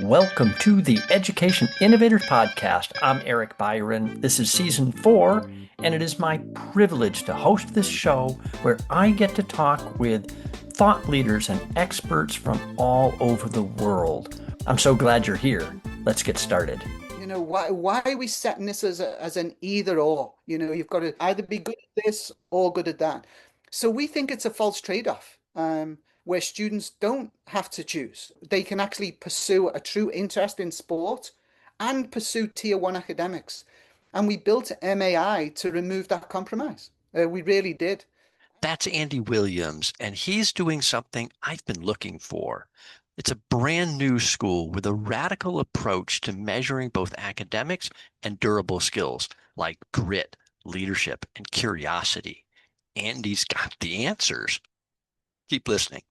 Welcome to the Education Innovators Podcast. I'm Eric Byron. This is season 4, and it is my privilege to host this show where I get to talk with thought leaders and experts from all over the world. I'm so glad you're here. Let's get started. Why are we setting this as an either or? You've got to either be good at this or good at that. So we think it's a false trade-off, where students don't have to choose. They can actually pursue a true interest in sport and pursue tier one academics. And we built MAI to remove that compromise. We really did. That's Andy Williams, and he's doing something I've been looking for. It's a brand new school with a radical approach to measuring both academics and durable skills like grit, leadership, and curiosity. Andy's got the answers. Keep listening.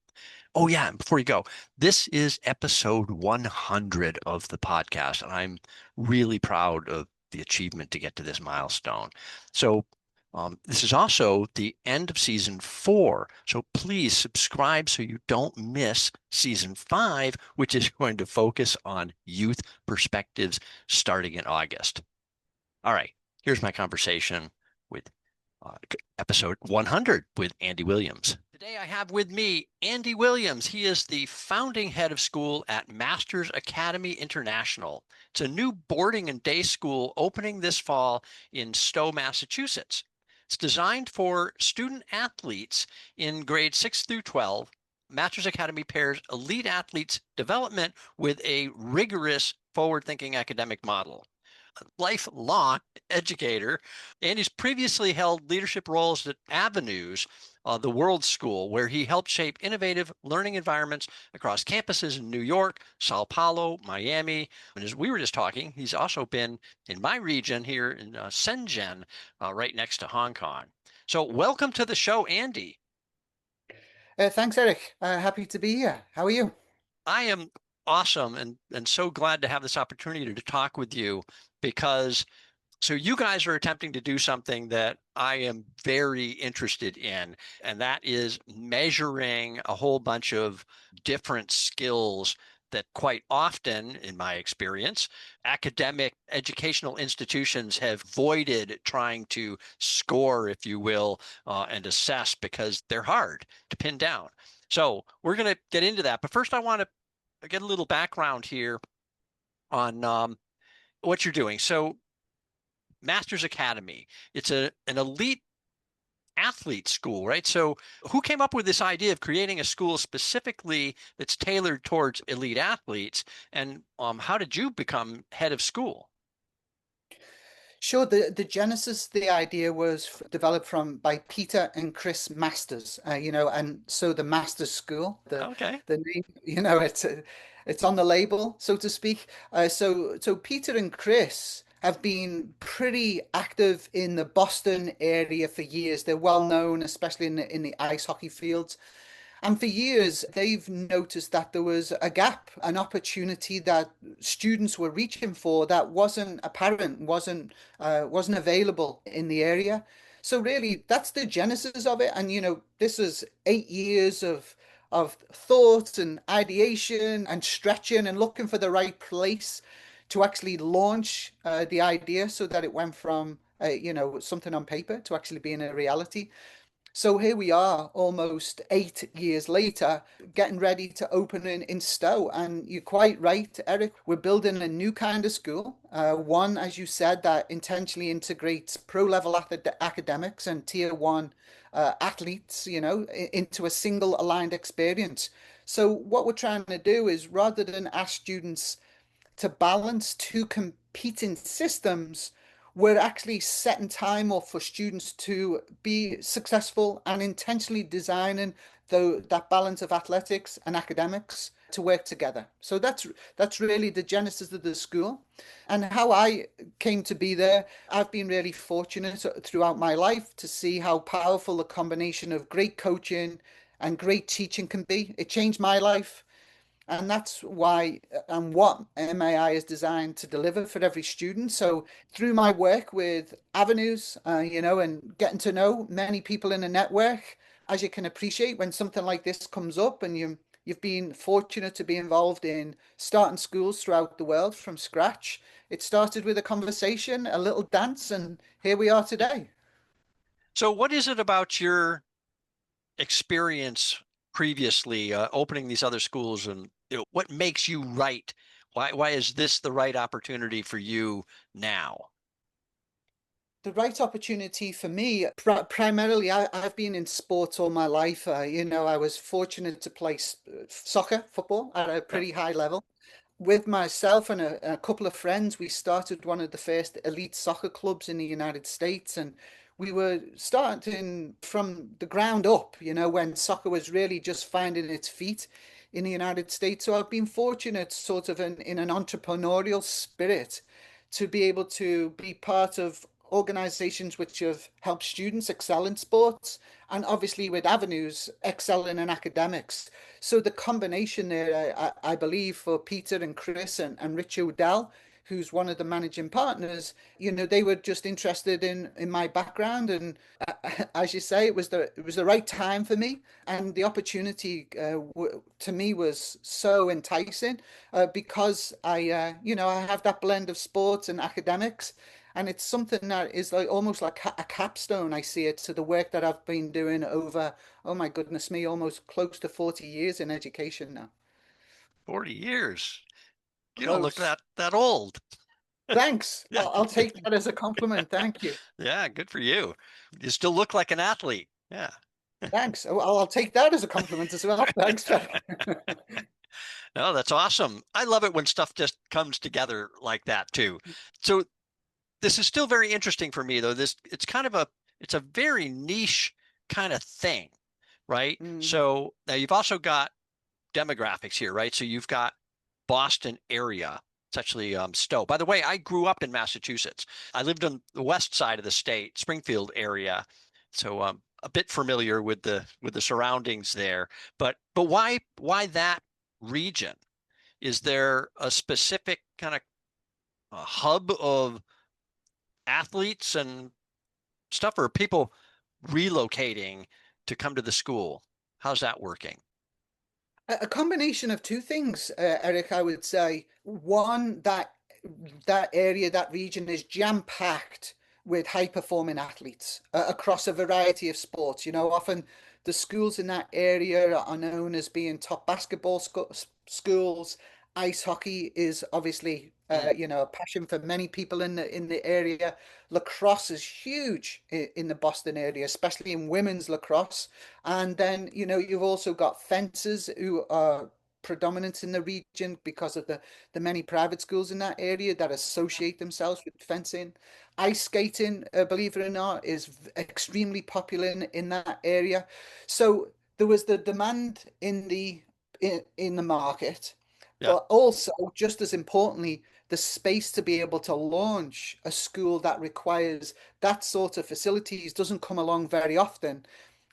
Oh, yeah, and before you go, this is episode 100 of the podcast, and I'm really proud of the achievement to get to this milestone. So this is also the end of season 4. So please subscribe so you don't miss season 5, which is going to focus on youth perspectives starting in August. All right, here's my conversation with episode 100 with Andy Williams. Today I have with me Andy Williams. He is the founding head of school at Masters Academy International. It's a new boarding and day school opening this fall in Stow, Massachusetts. It's designed for student athletes in grades 6 through 12. Masters Academy pairs elite athletes' development with a rigorous forward-thinking academic model. A lifelong educator, Andy's previously held leadership roles at Avenues, the World School, where he helped shape innovative learning environments across campuses in New York, São Paulo, Miami. And as we were just talking, he's also been in my region here in Shenzhen, right next to Hong Kong. So welcome to the show, Andy. Thanks, Eric. Happy to be here. How are you? I am awesome and so glad to have this opportunity to talk with you because so you guys are attempting to do something that I am very interested in, and that is measuring a whole bunch of different skills that quite often, in my experience, academic educational institutions have avoided trying to score, if you will, and assess because they're hard to pin down. So we're going to get into that. But first, I want to get a little background here on what you're doing. So Masters Academy, it's an elite athlete school, right? So who came up with this idea of creating a school specifically that's tailored towards elite athletes? And how did you become head of school? Sure. The genesis, the idea was developed by Peter and Chris Masters, and so the Masters School, the name, it's on the label, so to speak. So Peter and Chris have been pretty active in the Boston area for years. They're well known, especially in the ice hockey fields. And for years, they've noticed that there was a gap, an opportunity that students were reaching for that wasn't apparent, wasn't available in the area. So really, that's the genesis of it. And this is 8 years of thought and ideation and stretching and looking for the right place to actually launch the idea so that it went from something on paper to actually being a reality. So here we are, almost 8 years later, getting ready to open in Stow. And you're quite right, Eric. We're building a new kind of school, one, as you said, that intentionally integrates pro-level academics and tier one athletes, into a single aligned experience. So what we're trying to do is, rather than ask students to balance two competing systems, we're actually setting time off for students to be successful and intentionally designing that balance of athletics and academics to work together. So that's really the genesis of the school. And how I came to be there, I've been really fortunate throughout my life to see how powerful a combination of great coaching and great teaching can be. It changed my life. And that's why and what MAI is designed to deliver for every student. So through my work with Avenues, and getting to know many people in the network, as you can appreciate, when something like this comes up and you've been fortunate to be involved in starting schools throughout the world from scratch, it started with a conversation, a little dance, and here we are today. So what is it about your experience previously opening these other schools, and what makes you right? Why is this the right opportunity for you now? The right opportunity for me, primarily, I've been in sports all my life. I was fortunate to play soccer, football at a Yep. pretty high level. With myself and a couple of friends, we started one of the first elite soccer clubs in the United States, and we were starting from the ground up, when soccer was really just finding its feet in the United States. So I've been fortunate, sort of in an entrepreneurial spirit, to be able to be part of organizations which have helped students excel in sports and obviously with avenues excelling in academics. So the combination there, I believe, for Peter and Chris and Rich O'Dell, who's one of the managing partners, they were just interested in my background, and as you say, it was the right time for me, and the opportunity to me was so enticing because I have that blend of sports and academics. And it's something that is like almost like a capstone, I see it, to the work that I've been doing over, oh my goodness me, almost close to 40 years in education now. 40 years. You don't look Close. that old. Thanks. Yeah. I'll take that as a compliment. Thank you. Yeah, good for you. You still look like an athlete. Yeah. Thanks. I'll take that as a compliment as well. Thanks. No, that's awesome. I love it when stuff just comes together like that too. So this is still very interesting for me though. It's a very niche kind of thing, right? Mm, So now you've also got demographics here, right? So you've got Boston area. It's actually Stow. By the way, I grew up in Massachusetts. I lived on the west side of the state, Springfield area. So a bit familiar with the surroundings there. But why that region? Is there a specific kind of hub of athletes and stuff, or people relocating to come to the school? How's that working? a combination of two things, Eric, I would say. One, that area, that region is jam-packed with high-performing athletes across a variety of sports. Often the schools in that area are known as being top basketball schools. Ice hockey is obviously, Mm. a passion for many people in the area. Lacrosse is huge in the Boston area, especially in women's lacrosse. And then, you've also got fencers who are predominant in the region because of the many private schools in that area that associate themselves with fencing. Ice skating, believe it or not, is extremely popular in that area. So there was the demand in the market, Yeah. but also, just as importantly, the space to be able to launch a school that requires that sort of facilities doesn't come along very often.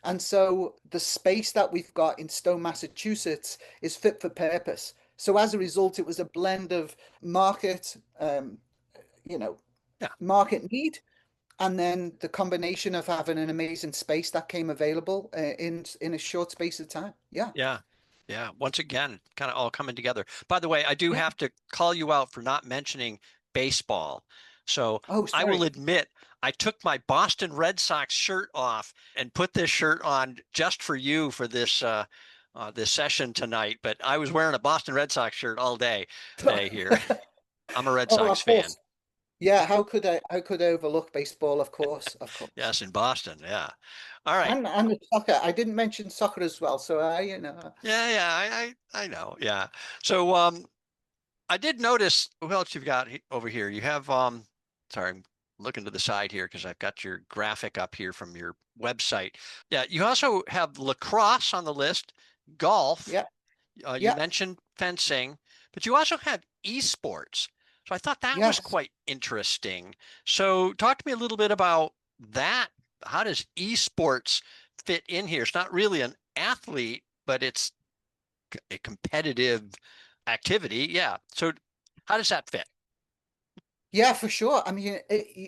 And so the space that we've got in Stowe, Massachusetts is fit for purpose. So as a result, it was a blend of market, you know, Yeah. market need, and then the combination of having an amazing space that came available in a short space of time. Yeah. Yeah. Yeah. Once again, kind of all coming together. By the way, I do Yeah. have to call you out for not mentioning baseball. So Oh, I will sorry. admit, I took my Boston Red Sox shirt off and put this shirt on just for you for this session tonight. But I was wearing a Boston Red Sox shirt all day today here. I'm a Red Oh, Sox of fan. course. Yeah. How could I overlook baseball? Of course. Of course. Yes, in Boston. Yeah. All right. And the soccer. I didn't mention soccer as well. So Yeah, yeah, I know. Yeah. So I did notice what else you've got over here. You have sorry, I'm looking to the side here because I've got your graphic up here from your website. Yeah, you also have lacrosse on the list, golf. Yeah. You Yeah. mentioned fencing, but you also have esports. So I thought that was Yes. quite interesting. So talk to me a little bit about that. How does esports fit in here? It's not really an athlete, but it's a competitive activity. Yeah. So how does that fit? Yeah, for sure. I mean,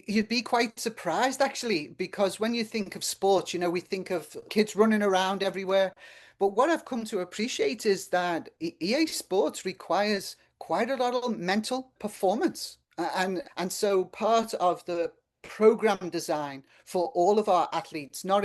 you'd be quite surprised actually, because when you think of sports, we think of kids running around everywhere. But what I've come to appreciate is that EA Sports requires quite a lot of mental performance. And so part of the program design for all of our athletes not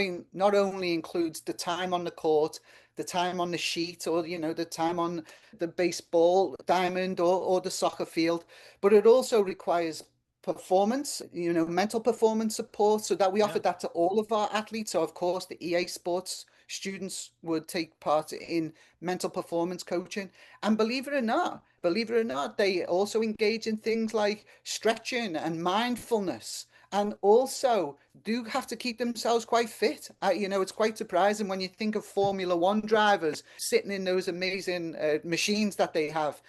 only includes the time on the court, the time on the sheet, or the time on the baseball diamond or the soccer field, but it also requires performance, mental performance support, so that we offer that to all of our athletes. So of course the EA Sports students would take part in mental performance coaching. And believe it or not, they also engage in things like stretching and mindfulness, and also do have to keep themselves quite fit. It's quite surprising when you think of Formula One drivers sitting in those amazing machines that they have.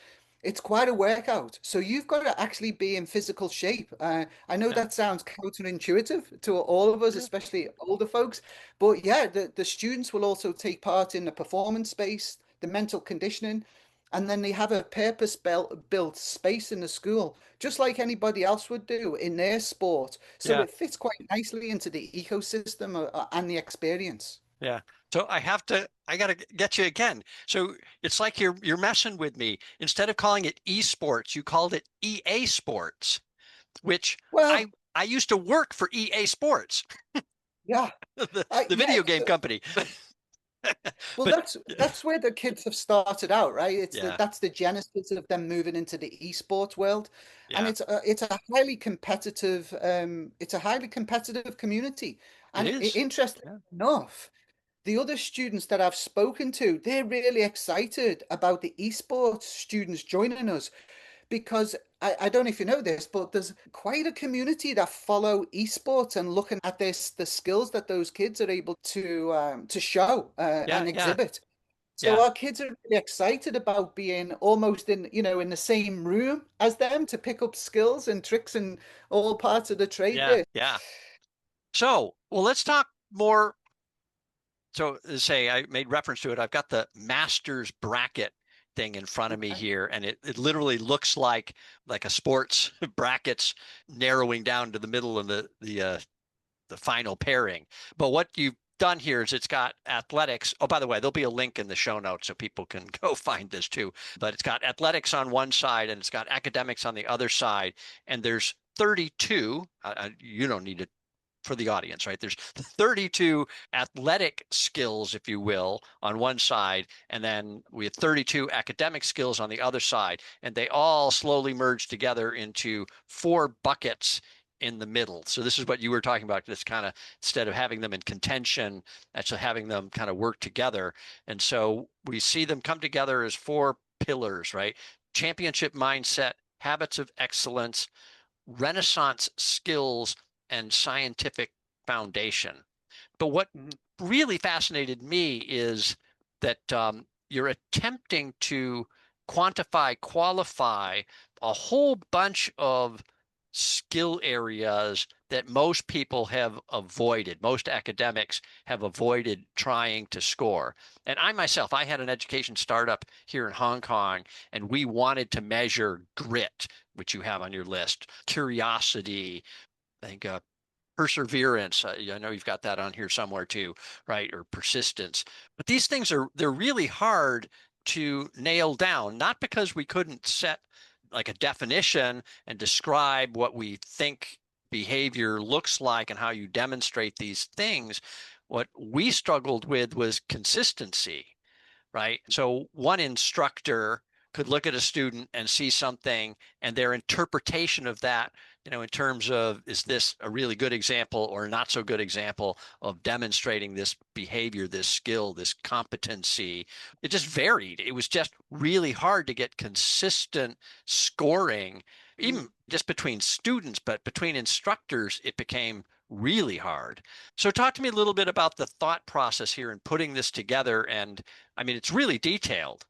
It's quite a workout. So you've got to actually be in physical shape. I know Yeah. that sounds counterintuitive to all of us, especially older folks. But yeah, the students will also take part in the performance space, the mental conditioning, and then they have a purpose-built space in the school, just like anybody else would do in their sport. So Yeah. it fits quite nicely into the ecosystem and the experience. Yeah. So I got to get you again. So it's like you're messing with me. Instead of calling it esports, you called it EA Sports, which Well, I used to work for EA Sports, yeah, the yeah. video game company. Well, But that's where the kids have started out, right? yeah, That's the genesis of them moving into the esports world, and yeah, it's a highly competitive community. it And is. interesting Yeah. enough, the other students that I've spoken to, they're really excited about the esports students joining us, because I don't know if you know this, but there's quite a community that follow esports and looking at the skills that those kids are able to show Yeah, and yeah, exhibit. So yeah, our kids are really excited about being almost in the same room as them to pick up skills and tricks and all parts of the trade yeah, there. yeah. So, well, let's talk more. So, say I made reference to it. I've got the master's bracket thing in front of me Okay. here, and it literally looks like a sports brackets narrowing down to the middle of the final pairing. But what you've done here is it's got athletics. Oh, by the way, there'll be a link in the show notes so people can go find this too. But it's got athletics on one side and it's got academics on the other side. And there's 32. You don't need to for the audience, right? There's 32 athletic skills, if you will, on one side, and then we have 32 academic skills on the other side, and they all slowly merge together into 4 buckets in the middle. So this is what you were talking about. This kind of, instead of having them in contention, actually having them kind of work together. And so we see them come together as 4 pillars, right? Championship mindset, habits of excellence, Renaissance skills, and scientific foundation. But what Mhm. really fascinated me is that you're attempting to quantify, qualify a whole bunch of skill areas that most people have avoided, most academics have avoided trying to score. And I myself, I had an education startup here in Hong Kong, and we wanted to measure grit, which you have on your list, curiosity, I think perseverance. I know you've got that on here somewhere too, right? Or persistence. But these things they're really hard to nail down, not because we couldn't set like a definition and describe what we think behavior looks like and how you demonstrate these things. What we struggled with was consistency, right? So one instructor could look at a student and see something, and their interpretation of that, in terms of, is this a really good example or not so good example of demonstrating this behavior, this skill, this competency? It just varied. It was just really hard to get consistent scoring, even just between students, but between instructors, it became really hard. So talk to me a little bit about the thought process here in putting this together. And I mean, it's really detailed.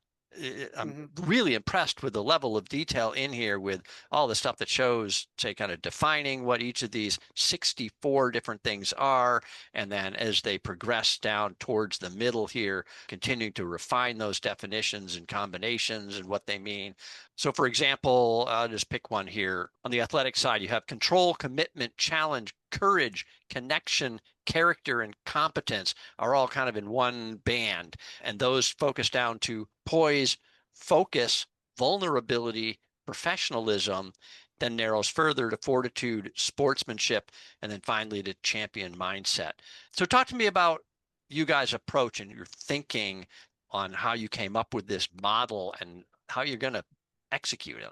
I'm really impressed with the level of detail in here with all the stuff that shows, say, kind of defining what each of these 64 different things are. And then as they progress down towards the middle here, continuing to refine those definitions and combinations and what they mean. So for example, I'll just pick one here. On the athletic side, you have control, commitment, challenge, courage, connection, character, and competence are all kind of in one band. And those focus down to poise, focus, vulnerability, professionalism, then narrows further to fortitude, sportsmanship, and then finally to champion mindset. So talk to me about you guys' approach and your thinking on how you came up with this model and how you're going to execute it.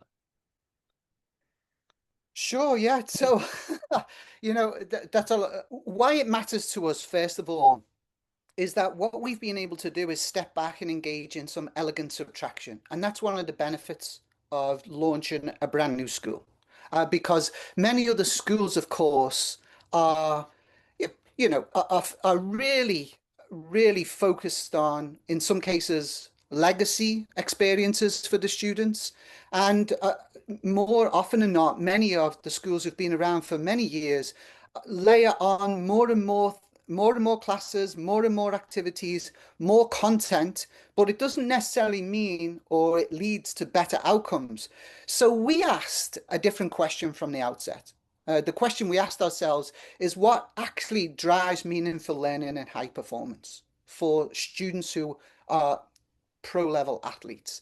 Sure, yeah. So, that's why it matters to us, first of all, is that what we've been able to do is step back and engage in some elegant subtraction. And that's one of the benefits of launching a brand new school. Because many other schools, of course, are, are really, really focused on, in some cases, legacy experiences for the students. And more often than not, many of the schools who've been around for many years layer on more and more classes, more and more activities, more content, but it doesn't necessarily mean or it leads to better outcomes. So we asked a different question from the outset. The question we asked ourselves is what actually drives meaningful learning and high performance for students who are pro-level athletes.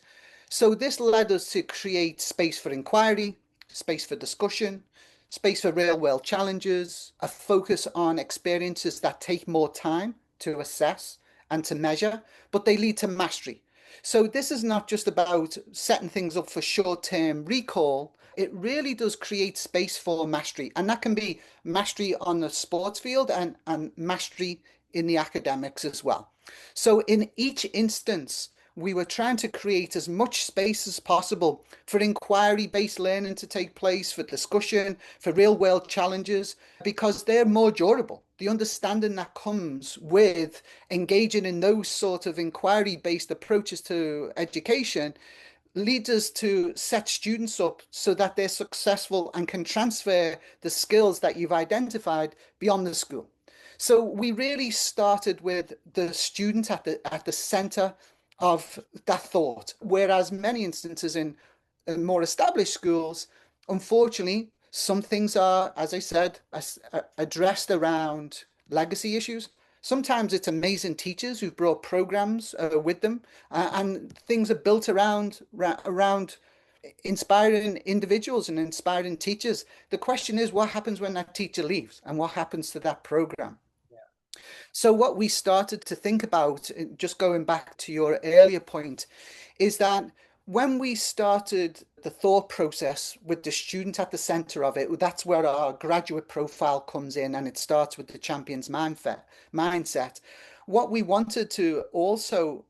So this led us to create space for inquiry, space for discussion, space for real world challenges, a focus on experiences that take more time to assess and to measure, but they lead to mastery. So this is not just about setting things up for short-term recall. It really does create space for mastery. And that can be mastery on the sports field and mastery in the academics as well. So in each instance, we were trying to create as much space as possible for inquiry-based learning to take place, for discussion, for real-world challenges, because they're more durable. The understanding that comes with engaging in those sort of inquiry-based approaches to education leads us to set students up so that they're successful and can transfer the skills that you've identified beyond the school. So we really started with the student at the center of that thought. Whereas many instances in more established schools, unfortunately, some things are, as I said, addressed around legacy issues. Sometimes it's amazing teachers who've brought programs with them, and things are built around inspiring individuals and inspiring teachers. The question is, what happens when that teacher leaves, and what happens to that program? So what we started to think about, just going back to your earlier point, is that when we started the thought process with the student at the center of it, that's where our graduate profile comes in, and it starts with the champion's mindset. What we wanted to also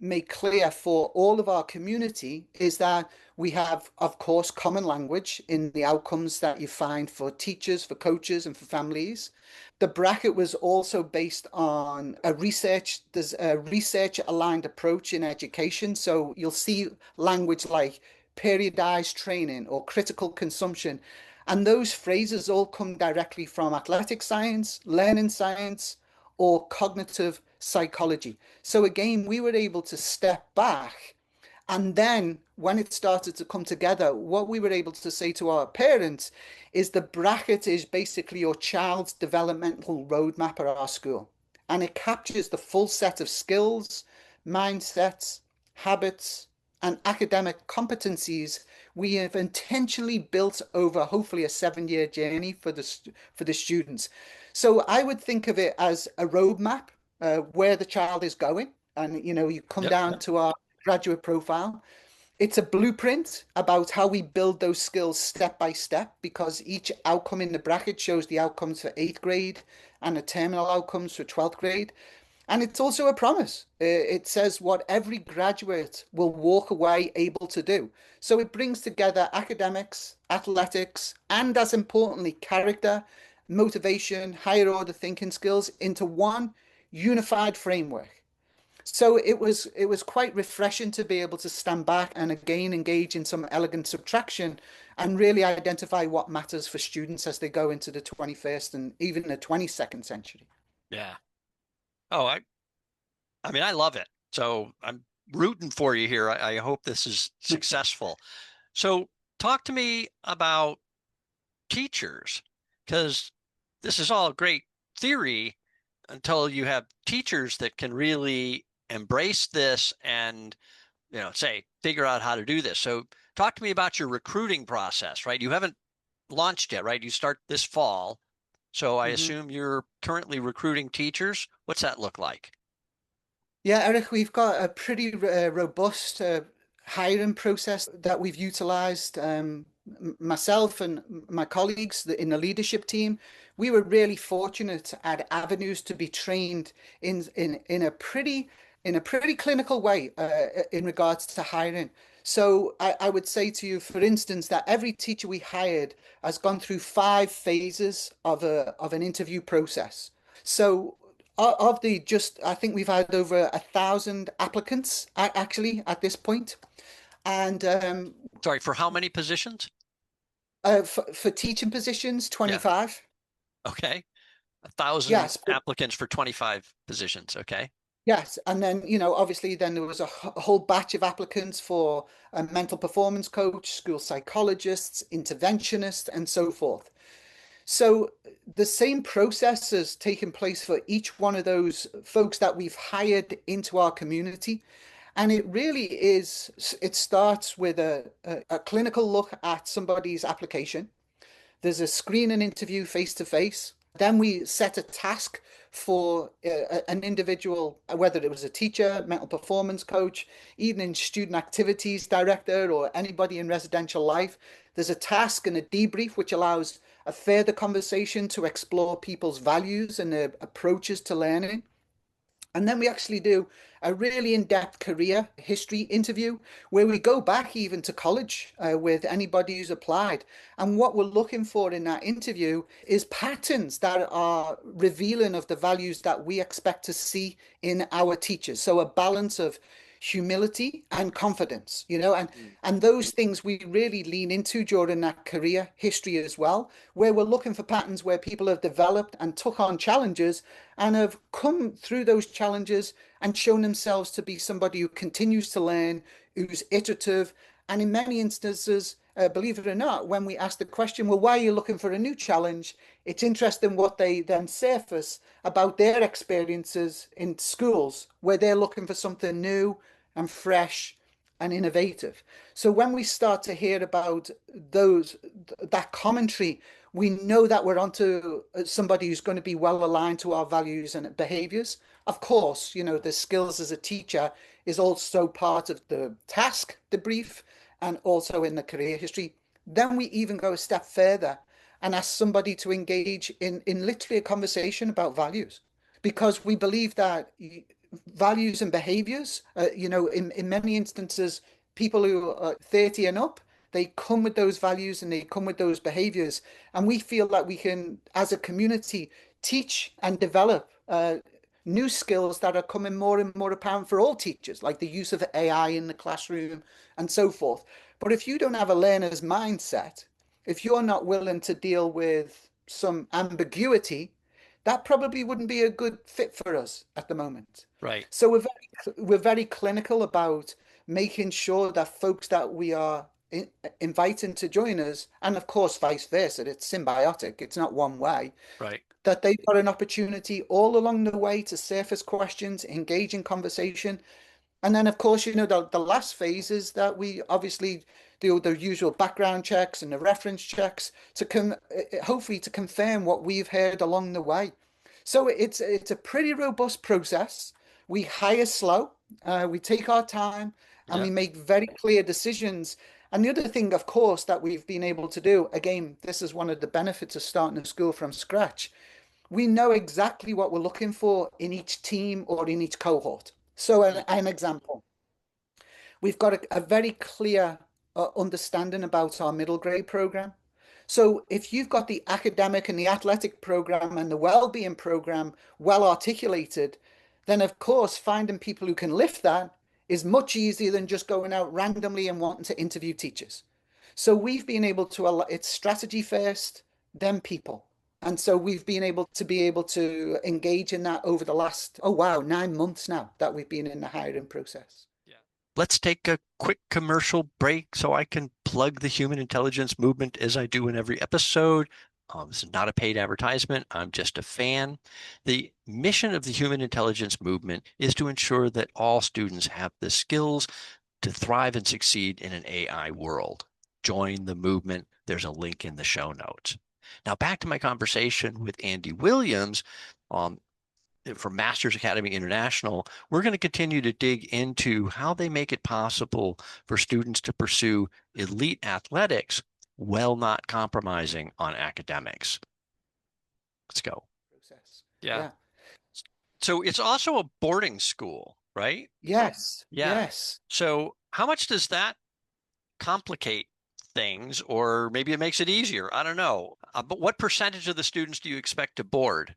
make clear for all of our community is that we have, of course, common language in the outcomes that you find for teachers, for coaches, and for families. The bracket was also based on there's a research aligned approach in education. So you'll see language like periodized training or critical consumption. And those phrases all come directly from athletic science, learning science, or cognitive psychology. So again, we were able to step back. And then when it started to come together, what we were able to say to our parents is the bracket is basically your child's developmental roadmap at our school. And it captures the full set of skills, mindsets, habits, and academic competencies we have intentionally built over hopefully a 7-year journey for the students. So I would think of it as a roadmap where the child is going. And, you come down to our graduate profile. It's a blueprint about how we build those skills step by step, because each outcome in the bracket shows the outcomes for 8th grade and the terminal outcomes for 12th grade. And it's also a promise. It says what every graduate will walk away able to do. So it brings together academics, athletics, and as importantly, character, motivation, higher order thinking skills into one unified framework. So it was quite refreshing to be able to stand back and again engage in some elegant subtraction and really identify what matters for students as they go into the 21st and even the 22nd century. Yeah. Oh, I mean, I love it. So I'm rooting for you here. I hope this is successful. So talk to me about teachers, because this is all great theory until you have teachers that can really embrace this and, say, figure out how to do this. So talk to me about your recruiting process, right? You haven't launched yet, right? You start this fall. So I Mhm. assume you're currently recruiting teachers. What's that look like? Yeah, Eric, we've got a pretty robust hiring process that we've utilized. Myself and my colleagues in the leadership team, we were really fortunate at avenues to be trained in a pretty clinical way in regards to hiring. So I would say to you, for instance, that every teacher we hired has gone through 5 phases of an interview process. So of the just, I think we've had over 1,000 applicants actually at this point, and Sorry, for how many positions? for teaching positions, Yeah. 25. Okay. 1,000 Yes, but applicants for 25 positions. Okay. yes, and then obviously then there was a whole batch of applicants for a mental performance coach, school psychologists, interventionists, and so forth. So the same process has taken place for each one of those folks that we've hired into our community. And it really it starts with a clinical look at somebody's application. There's a screening interview face to face. Then we set a task for an individual, whether it was a teacher, mental performance coach, even in student activities director, or anybody in residential life. There's a task and a debrief which allows a further conversation to explore people's values and their approaches to learning. And then we actually do a really in-depth career history interview where we go back even to college with anybody who's applied. And what we're looking for in that interview is patterns that are revealing of the values that we expect to see in our teachers. So a balance of humility and confidence, and those things we really lean into during that career history as well, where we're looking for patterns where people have developed and took on challenges and have come through those challenges and shown themselves to be somebody who continues to learn, who's iterative, and in many instances, believe it or not, when we ask the question, well, why are you looking for a new challenge? It's interesting what they then surface about their experiences in schools where they're looking for something new and fresh and innovative. So when we start to hear about that commentary, we know that we're onto somebody who's going to be well aligned to our values and behaviors. Of course, the skills as a teacher is also part of the task, the brief, and also in the career history. Then we even go a step further and ask somebody to engage in literally a conversation about values because we believe that values and behaviors, in many instances, people who are 30 and up, they come with those values and they come with those behaviors. And we feel that we can, as a community, teach and develop new skills that are coming more and more apparent for all teachers, like the use of AI in the classroom and so forth. But if you don't have a learner's mindset, if you're not willing to deal with some ambiguity, that probably wouldn't be a good fit for us at the moment. Right. So we're very clinical about making sure that folks that we are inviting to join us, and of course vice versa, it's symbiotic, it's not one way, Right. that they've got an opportunity all along the way to surface questions, engage in conversation, and then, of course, the last phase is that we obviously do the usual background checks and the reference checks hopefully to confirm what we've heard along the way. So it's a pretty robust process. We hire slow, we take our time, and Yeah. we make very clear decisions. And the other thing, of course, that we've been able to do, again, this is one of the benefits of starting a school from scratch. We know exactly what we're looking for in each team or in each cohort. So an example, we've got a very clear understanding about our middle grade program. So if you've got the academic and the athletic program and the well-being program well articulated, then of course finding people who can lift that is much easier than just going out randomly and wanting to interview teachers. So we've been able to, it's strategy first, then people. And so we've been able to engage in that over the last, oh wow, 9 months now that we've been in the hiring process. Yeah. Let's take a quick commercial break so I can plug the human intelligence movement as I do in every episode. This is not a paid advertisement. I'm just a fan. The mission of the human intelligence movement is to ensure that all students have the skills to thrive and succeed in an AI world. Join the movement. There's a link in the show notes. Now, back to my conversation with Andy Williams from Masters Academy International. We're going to continue to dig into how they make it possible for students to pursue elite athletics while not compromising on academics. Let's go. Yeah. So it's also a boarding school, right? Yes. Yeah. Yes. So how much does that complicate things, or maybe it makes it easier? I don't know. But what percentage of the students do you expect to board?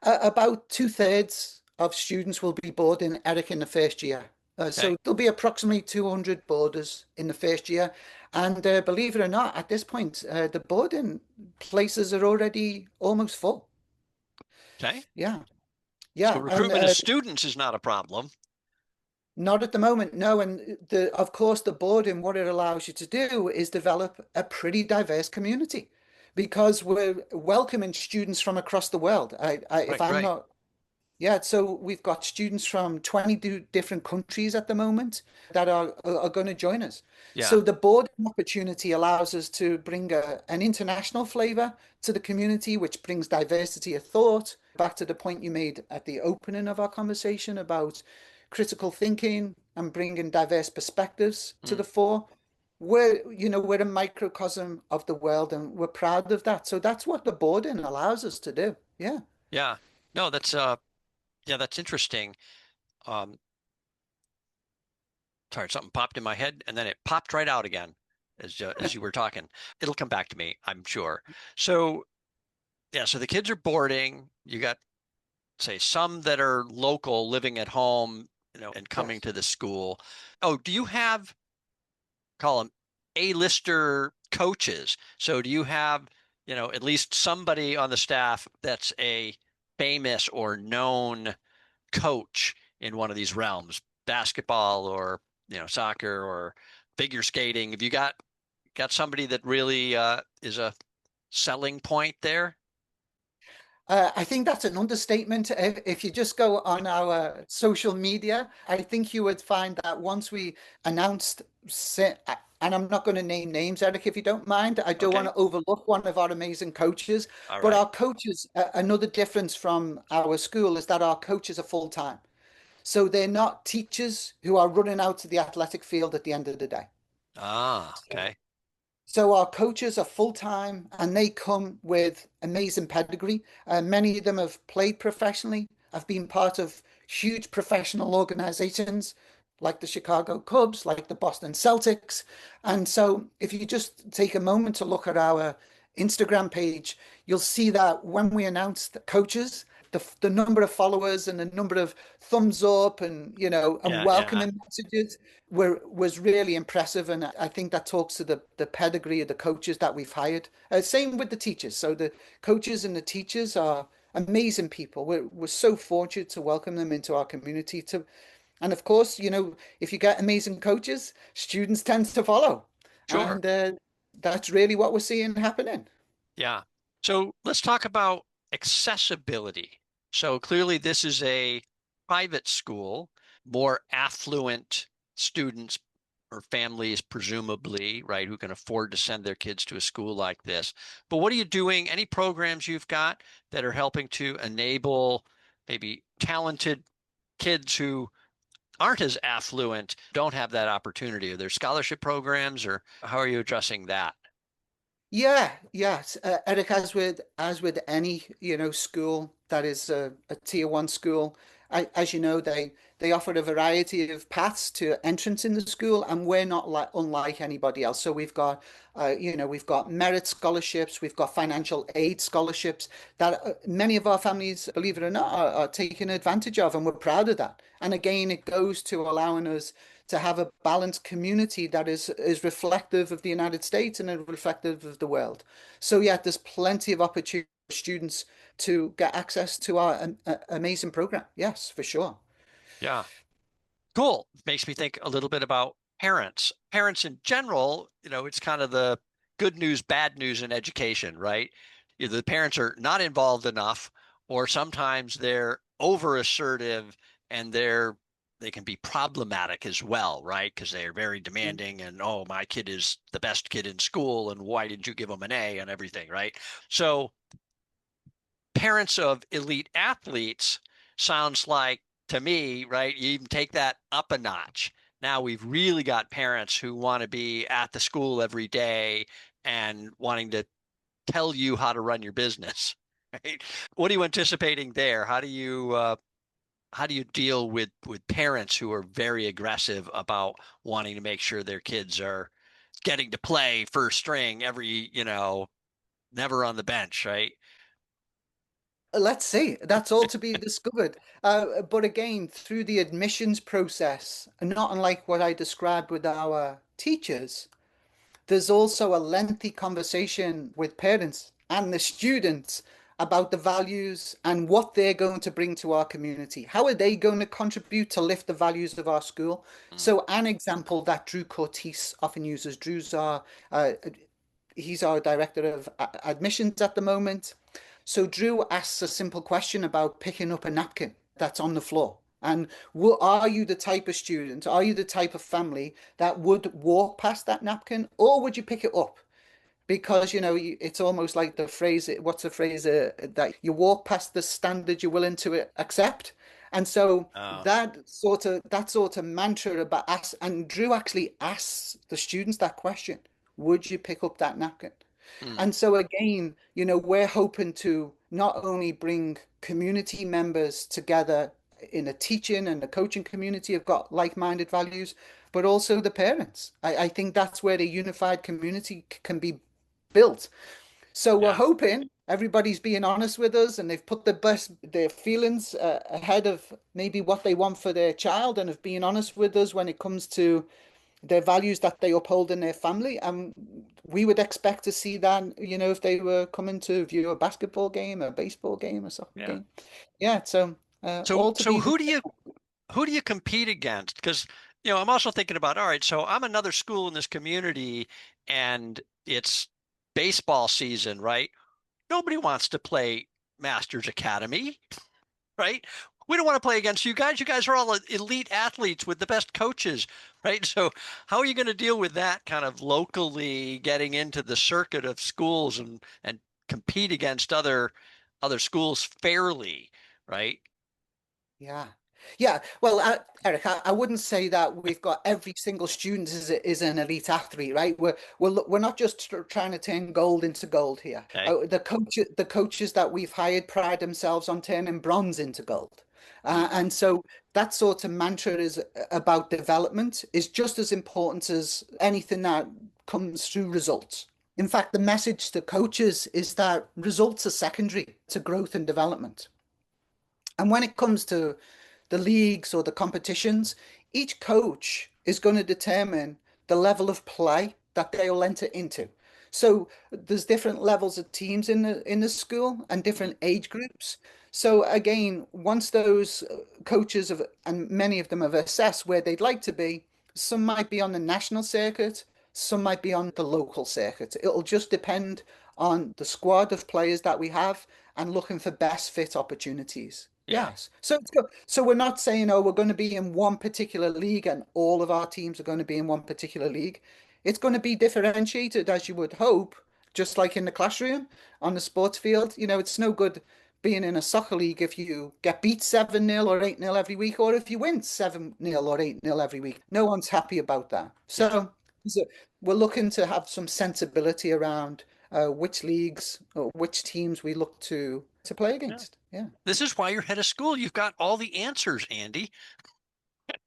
About 2/3 of students will be boarding Eric in the first year. So there'll be approximately 200 boarders in the first year. And believe it or not, at this point, the boarding places are already almost full. Okay. Yeah. Yeah. So recruitment of students is not a problem. Not at the moment, no. And of course, the boarding, what it allows you to do is develop a pretty diverse community because we're welcoming students from across the world. If I'm not, yeah, so we've got students from 22 different countries at the moment that are going to join us. Yeah. So the boarding opportunity allows us to bring an international flavor to the community, which brings diversity of thought. Back to the point you made at the opening of our conversation about critical thinking and bringing diverse perspectives to the fore. We're a microcosm of the world and we're proud of that. So that's what the boarding allows us to do. Yeah. Yeah. No, that's that's interesting. Sorry, something popped in my head and then it popped right out again as you were talking. It'll come back to me, I'm sure. So yeah, so the kids are boarding. You got, say, some that are local living at home, and coming to the school. Oh, do you have, call them A-lister coaches? So do you have, at least somebody on the staff that's a famous or known coach in one of these realms, basketball or, soccer or figure skating? Have you got somebody that really is a selling point there? I think that's an understatement. If you just go on our social media, I think you would find that once we announced, and I'm not going to name names, Eric, if you don't mind. I don't want to overlook one of our amazing coaches. But our coaches, another difference from our school is that our coaches are full-time. So they're not teachers who are running out to the athletic field at the end of the day. Ah, okay. So our coaches are full-time and they come with amazing pedigree. Many of them have played professionally, have been part of huge professional organizations like the Chicago Cubs, like the Boston Celtics. And so if you just take a moment to look at our Instagram page, you'll see that when we announce the coaches, the number of followers and the number of thumbs up and welcoming messages was really impressive, and I think that talks to the pedigree of the coaches that we've hired. Same with the teachers. So the coaches and the teachers are amazing people. We're so fortunate to welcome them into our community. And of course, if you get amazing coaches, students tend to follow. Sure. And that's really what we're seeing happening. Yeah. So let's talk about accessibility. So clearly this is a private school, more affluent students or families, presumably, right, who can afford to send their kids to a school like this. But what are you doing? Any programs you've got that are helping to enable maybe talented kids who aren't as affluent, don't have that opportunity? Are there scholarship programs, or how are you addressing that? Yeah, yes, Eric, as with any school that is a tier one school, as you know, they offer a variety of paths to entrance in the school, and we're not like unlike anybody else. So we've got merit scholarships, we've got financial aid scholarships that many of our families, believe it or not, are taking advantage of, and we're proud of that. And again, it goes to allowing us to have a balanced community that is reflective of the United States and reflective of the world. So yeah, there's plenty of opportunity for students to get access to our amazing program. Yes, for sure. Yeah. Cool. Makes me think a little bit about parents. Parents in general, it's kind of the good news, bad news in education, right? Either the parents are not involved enough, or sometimes they're over assertive and they can be problematic as well, right? Because they are very demanding and, oh, my kid is the best kid in school, and why didn't you give them an A and everything, right? So parents of elite athletes sounds like to me, right? You even take that up a notch. Now we've really got parents who want to be at the school every day and wanting to tell you how to run your business, right? What are you anticipating there? How do you deal with parents who are very aggressive about wanting to make sure their kids are getting to play first string never on the bench, right? Let's see. That's all to be discovered. But again, through the admissions process, and not unlike what I described with our teachers, there's also a lengthy conversation with parents and the students about the values and what they're going to bring to our community. How are they going to contribute to lift the values of our school? Mm. So, an example that Drew Cortese often uses, uh, he's our director of admissions at the moment. So Drew asks a simple question about picking up a napkin that's on the floor. And are you the type of student, are you the type of family that would walk past that napkin, or would you pick it up? Because, it's almost like the phrase, what's the phrase, that you walk past the standard you're willing to accept. And so Oh. that sort of mantra about us, and Drew actually asks the students that question, would you pick up that napkin? Mm. And so again, we're hoping to not only bring community members together in a teaching and a coaching community have got like-minded values, but also the parents. I think that's where the unified community can be built. So we're Yeah. hoping everybody's being honest with us and they've put their feelings ahead of maybe what they want for their child and have been honest with us when it comes to their values that they uphold in their family. And we would expect to see that, if they were coming to view a basketball game, a baseball game, a soccer Yeah. game. Yeah, so So all to so be who do you compete against? Because I'm also thinking about, all right, so I'm another school in this community and it's baseball season, right? Nobody wants to play Masters Academy, right? We don't want to play against you guys. You guys are all elite athletes with the best coaches, right? So how are you going to deal with that kind of locally getting into the circuit of schools and compete against other schools fairly, right? Yeah. Yeah. Well, Eric, I wouldn't say that we've got every single student is an elite athlete, right? We're not just trying to turn gold into gold here. Okay. The coaches that we've hired pride themselves on turning bronze into gold. Mm. And so that sort of mantra is about development is just as important as anything that comes through results. In fact, the message to coaches is that results are secondary to growth and development. And when it comes to the leagues or the competitions, each coach is going to determine the level of play that they'll enter into. So there's different levels of teams in the school and Mm. different age groups. So again, once those coaches have, and many of them have assessed where they'd like to be, some might be on the national circuit, some might be on the local circuit. It'll just depend on the squad of players that we have and looking for best fit opportunities. Yeah. Yes. So it's good. So we're not saying, oh, we're going to be in one particular league and all of our teams are going to be in one particular league. It's going to be differentiated as you would hope, just like in the classroom on the sports field. It's no good being in a soccer league if you get beat 7-0 or 8-0 every week, or if you win 7-0 or 8-0 every week. No one's happy about that. Yeah. So we're looking to have some sensibility around which leagues or which teams we look to play against. Yeah. This is why you're head of school. You've got all the answers, Andy.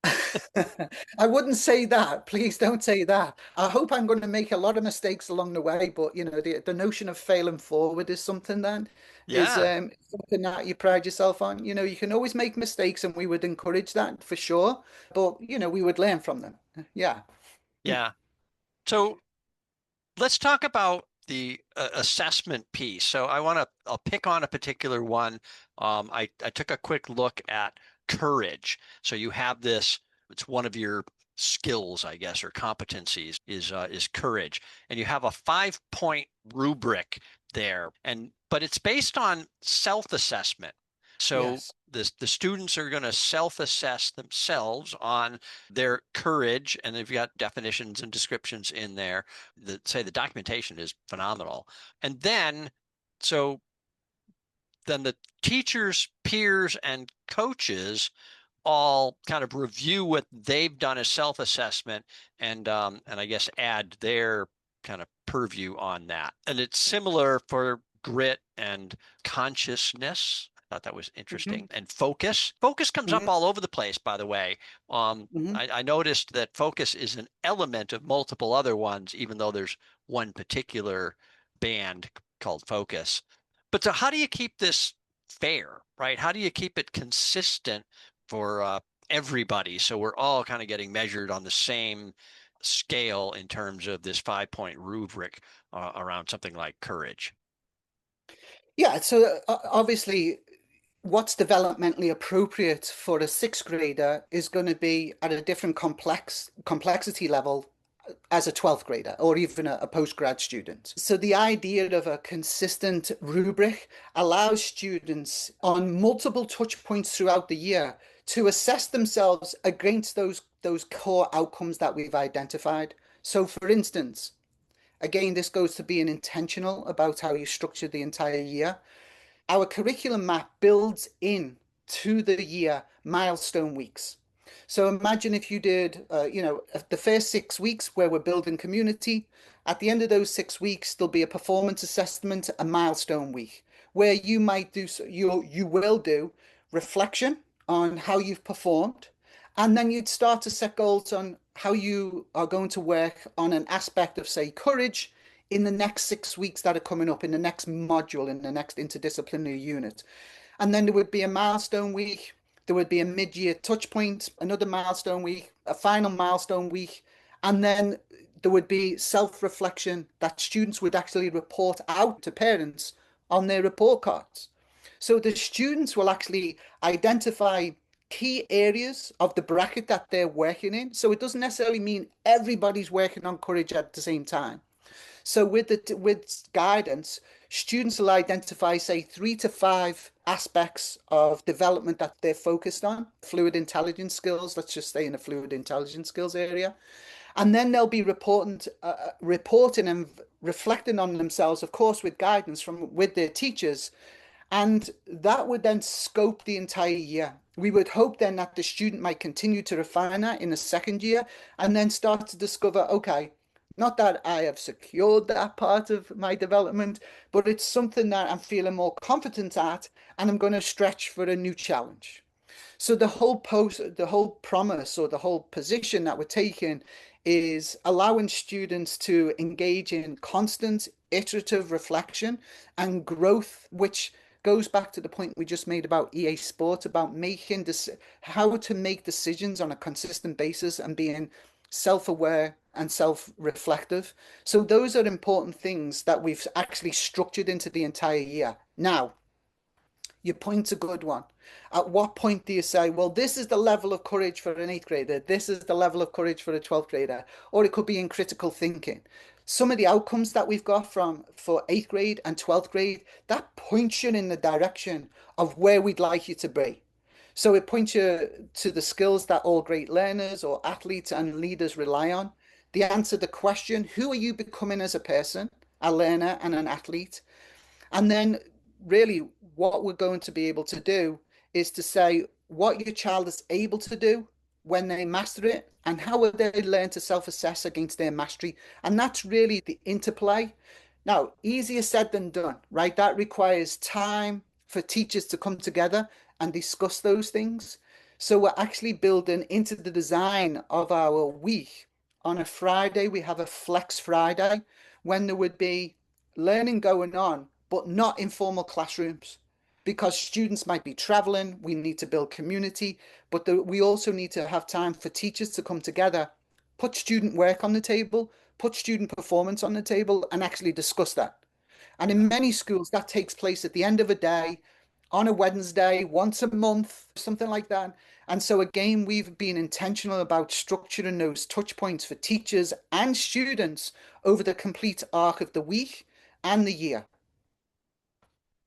I wouldn't say that. Please don't say that. I hope I'm going to make a lot of mistakes along the way, but the notion of failing forward is something that is Yeah. something that you pride yourself on. You can always make mistakes, and we would encourage that for sure. But we would learn from them. Yeah. Yeah. So let's talk about the assessment piece. So I'll pick on a particular one. I took a quick look at courage. So you have this, it's one of your skills, I guess, or competencies is courage. And you have a 5-point rubric there. But it's based on self-assessment. So Yes. the students are going to self-assess themselves on their courage, and they've got definitions and descriptions in there that say the documentation is phenomenal. And then the teachers, peers, and coaches all kind of review what they've done as self-assessment and I guess add their kind of purview on that. And it's similar for grit and consciousness. I thought that was interesting. And focus. Focus comes up all over the place, by the way. I noticed that focus is an element of multiple other ones, even though there's one particular band called focus. But so how do you keep this fair, right? How do you keep it consistent for everybody, so we're all kind of getting measured on the same scale in terms of this 5-point rubric around something like courage? Yeah, so obviously what's developmentally appropriate for a sixth grader is going to be at a different complexity level as a 12th grader or even a postgrad student. So the idea of a consistent rubric allows students on multiple touch points throughout the year to assess themselves against those core outcomes that we've identified. So for instance, again, this goes to being intentional about how you structure the entire year. Our curriculum map builds in to the year milestone weeks. So imagine if you did, the first 6 weeks where we're building community. At the end of those 6 weeks, there'll be a performance assessment, a milestone week, where you might do, you will do reflection on how you've performed, and then you'd start to set goals on how you are going to work on an aspect of, say, courage in the next 6 weeks that are coming up, in the next module, in the next interdisciplinary unit. And then there would be a milestone week, there would be a mid-year touch point, another milestone week, a final milestone week, and then there would be self-reflection that students would actually report out to parents on their report cards. So the students will actually identify key areas of the bracket that they're working in. So it doesn't necessarily mean everybody's working on courage at the same time. So with guidance, students will identify, say, 3 to 5 aspects of development that they're focused on. Fluid intelligence skills, let's just stay in the fluid intelligence skills area. And then they'll be reporting and reflecting on themselves, of course, with guidance with their teachers. And that would then scope the entire year. We would hope then that the student might continue to refine that in the second year and then start to discover, okay, not that I have secured that part of my development, but it's something that I'm feeling more confident at, and I'm going to stretch for a new challenge. So the whole promise or the whole position that we're taking is allowing students to engage in constant iterative reflection and growth, which goes back to the point we just made about EA Sports, about how to make decisions on a consistent basis and being self-aware and self-reflective. So those are important things that we've actually structured into the entire year. Now, your point's a good one. At what point do you say, well, this is the level of courage for an 8th grader, this is the level of courage for a 12th grader, or it could be in critical thinking. Some of the outcomes that we've got for 8th grade and 12th grade, that points you in the direction of where we'd like you to be. So it points you to the skills that all great learners or athletes and leaders rely on. The answer to the question, who are you becoming as a person, a learner and an athlete? And then really what we're going to be able to do is to say what your child is able to do when they master it and how will they learn to self-assess against their mastery. And that's really the interplay. Now, easier said than done, right? That requires time for teachers to come together and discuss those things. So we're actually building into the design of our week. On a Friday, we have a Flex Friday when there would be learning going on, but not in formal classrooms because students might be traveling. We need to build community, but we also need to have time for teachers to come together, put student work on the table, put student performance on the table, and actually discuss that. And in Yeah. many schools, that takes place at the end of a day, on a Wednesday, once a month, something like that. And so, again, we've been intentional about structuring those touch points for teachers and students over the complete arc of the week and the year.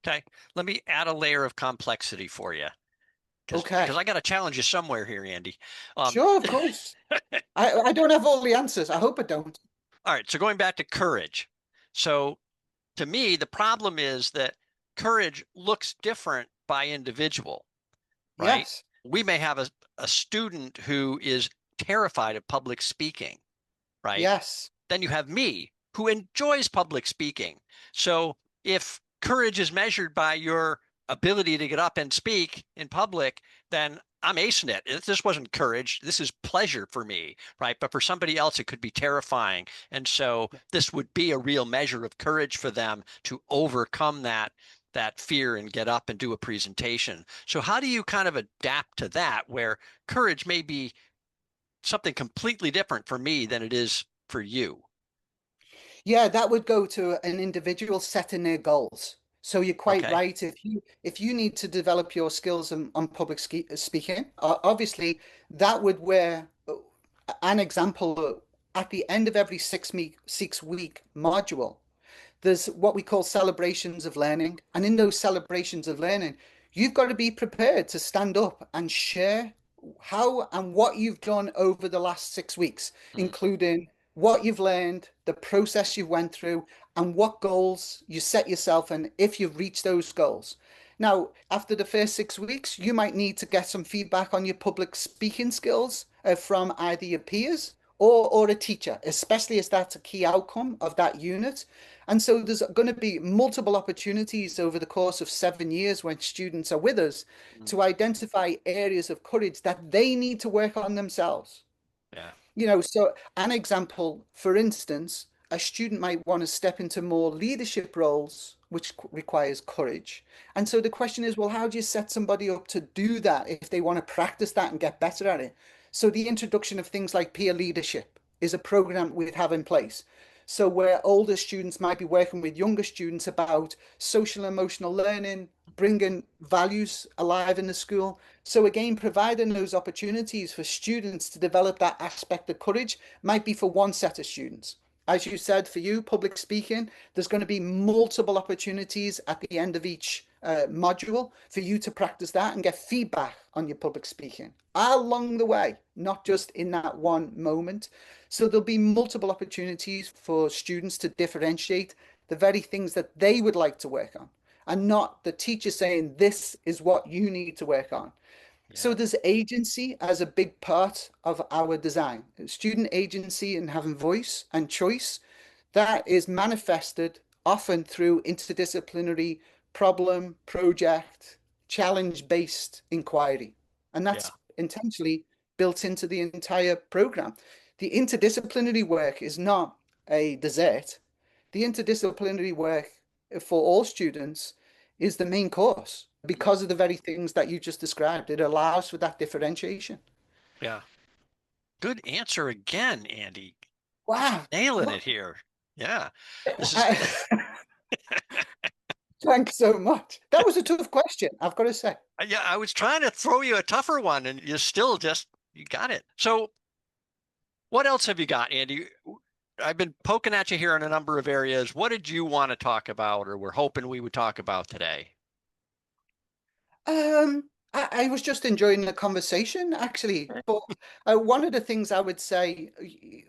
Okay. Let me add a layer of complexity for you. Because Okay. I got to challenge you somewhere here, Andy. Sure, of course. I don't have all the answers. I hope I don't. All right. So going back to courage. So to me, the problem is that courage looks different by individual, right? Yes. We may have a student who is terrified of public speaking, right? Yes. Then you have me who enjoys public speaking. So if courage is measured by your ability to get up and speak in public, then I'm acing it. This wasn't courage. This is pleasure for me, right? But for somebody else, it could be terrifying. And so this would be a real measure of courage for them to overcome that fear and get up and do a presentation. So how do you kind of adapt to that where courage may be something completely different for me than it is for you? Yeah, that would go to an individual setting their goals. So you're quite Okay. right. If you need to develop your skills on public speaking, obviously that would where an example at the end of every 6 week module, there's what we call celebrations of learning. And in those celebrations of learning, you've got to be prepared to stand up and share how and what you've done over the last 6 weeks, including what you've learned, the process you went through, and what goals you set yourself and if you've reached those goals. Now, after the first 6 weeks, you might need to get some feedback on your public speaking skills from either your peers or a teacher, especially as that's a key outcome of that unit. And so there's going to be multiple opportunities over the course of 7 years when students are with us to identify areas of courage that they need to work on themselves. Yeah. So an example, for instance, a student might want to step into more leadership roles, which requires courage. And so the question is, well, how do you set somebody up to do that if they want to practice that and get better at it? So the introduction of things like peer leadership is a program we have in place. So where older students might be working with younger students about social emotional learning, bringing values alive in the school. So again, providing those opportunities for students to develop that aspect of courage might be for one set of students. As you said, for you, public speaking, there's going to be multiple opportunities at the end of each module for you to practice that and get feedback on your public speaking along the way, not just in that one moment. So there'll be multiple opportunities for students to differentiate the very things that they would like to work on and not the teacher saying, this is what you need to work on. So Yeah. there's agency as a big part of our design. Student agency and having voice and choice, that is manifested often through interdisciplinary problem, project, challenge-based inquiry. And Yeah. that's intentionally built into the entire program. The interdisciplinary work is not a dessert. The interdisciplinary work for all students is the main course because of the very things that you just described. It allows for that differentiation. Yeah. Good answer again, Andy. Wow. Nailing it here. Yeah. This is Thanks so much. That was a tough question, I've got to say. yeah, I was trying to throw you a tougher one and you still just you got it. So what else have you got, Andy? I've been poking at you here in a number of areas. What did you want to talk about or we're hoping we would talk about today? I was just enjoying the conversation, actually. But one of the things I would say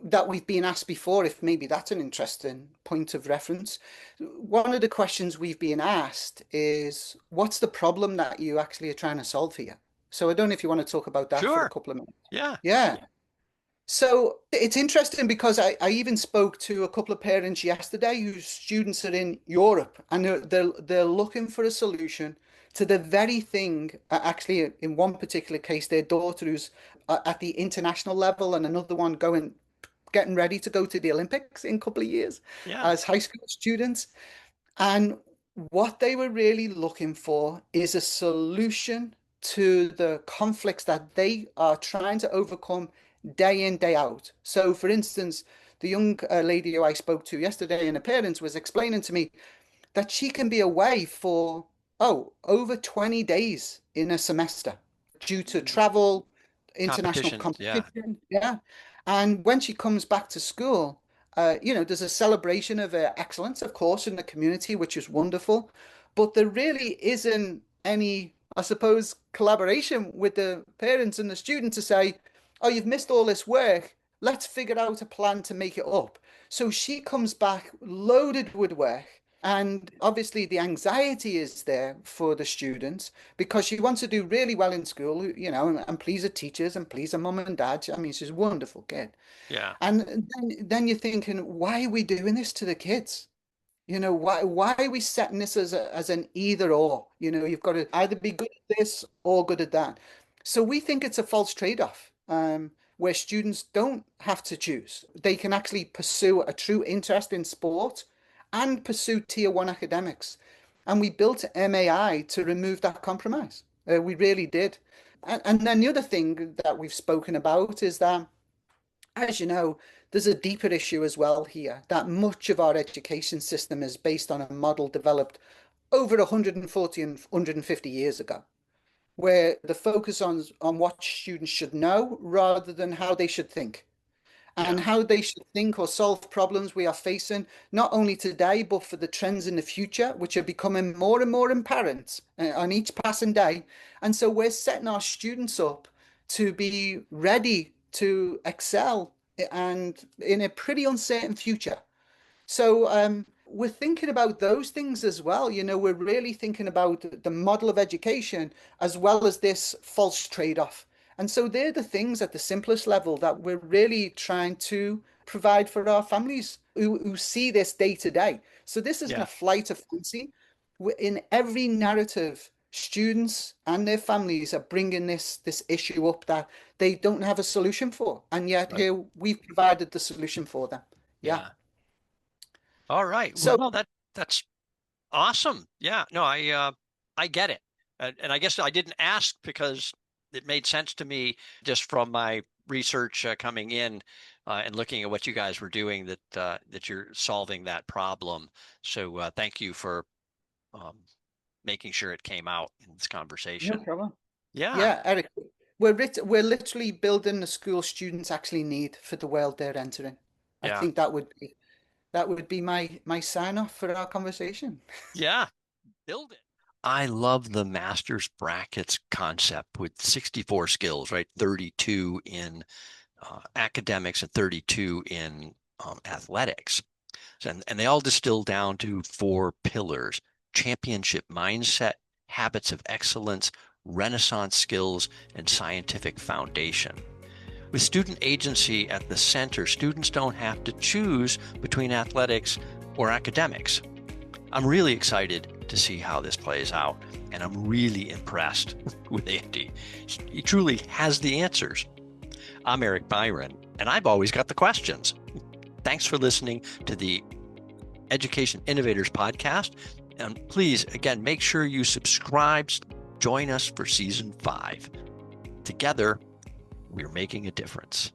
that we've been asked before, if maybe that's an interesting point of reference, one of the questions we've been asked is, what's the problem that you actually are trying to solve here? So I don't know if you want to talk about that for a Sure. couple of minutes. Yeah. Yeah. So it's interesting because I even spoke to a couple of parents yesterday whose students are in Europe, and they're looking for a solution to the very thing. Actually, in one particular case, their daughter who's at the international level, and another one getting ready to go to the Olympics in a couple of years Yeah. as high school students. And what they were really looking for is a solution to the conflicts that they are trying to overcome day in, day out. So, for instance, the young lady who I spoke to yesterday and her parents was explaining to me that she can be away for, over 20 days in a semester due to travel, international Competition. Yeah. competition. Yeah. And when she comes back to school, there's a celebration of excellence, of course, in the community, which is wonderful. But there really isn't any, I suppose, collaboration with the parents and the student to say, oh, you've missed all this work. Let's figure out a plan to make it up. So she comes back loaded with work. And obviously, the anxiety is there for the students because she wants to do really well in school, and please her teachers and please her mum and dad. I mean, she's a wonderful kid. Yeah. And then you're thinking, why are we doing this to the kids? Why are we setting this as an either or? You've got to either be good at this or good at that. So we think it's a false trade-off, where students don't have to choose. They can actually pursue a true interest in sport and pursue tier one academics. And we built MAI to remove that compromise. We really did. And then the other thing that we've spoken about is that, as you know, there's a deeper issue as well here, that much of our education system is based on a model developed over 140 and 150 years ago, where the focus on what students should know rather than how they should think and Yeah. how they should think or solve problems we are facing, not only today, but for the trends in the future, which are becoming more and more apparent on each passing day. And so we're setting our students up to be ready to excel and in a pretty uncertain future. So we're thinking about those things as well. We're really thinking about the model of education as well as this false trade-off. And so they're the things at the simplest level that we're really trying to provide for our families who see this day to day. So this isn't Yeah. a flight of fancy. In every narrative, students and their families are bringing this issue up that they don't have a solution for. And yet Right. here we've provided the solution for them. Yeah. Yeah. All right. So Well, that's awesome. Yeah. No, I get it. And I guess I didn't ask because it made sense to me just from my research coming in and looking at what you guys were doing that you're solving that problem. So thank you for um, making sure it came out in this no conversation. problem. Yeah. Yeah, Eric, we're literally building the school students actually need for the world they're entering. I Yeah. think that would be my sign off for our conversation. Yeah. Build it. I love the master's brackets concept with 64 skills, right? 32 in academics and 32 in athletics. And they all distill down to 4 pillars: championship mindset, habits of excellence, Renaissance skills, and scientific foundation. With student agency at the center, students don't have to choose between athletics or academics. I'm really excited to see how this plays out, and I'm really impressed with Andy. He truly has the answers. I'm Eric Byron, and I've always got the questions. Thanks for listening to the Education Innovators podcast. And please, again, make sure you subscribe. Join us for season 5. Together, we're making a difference.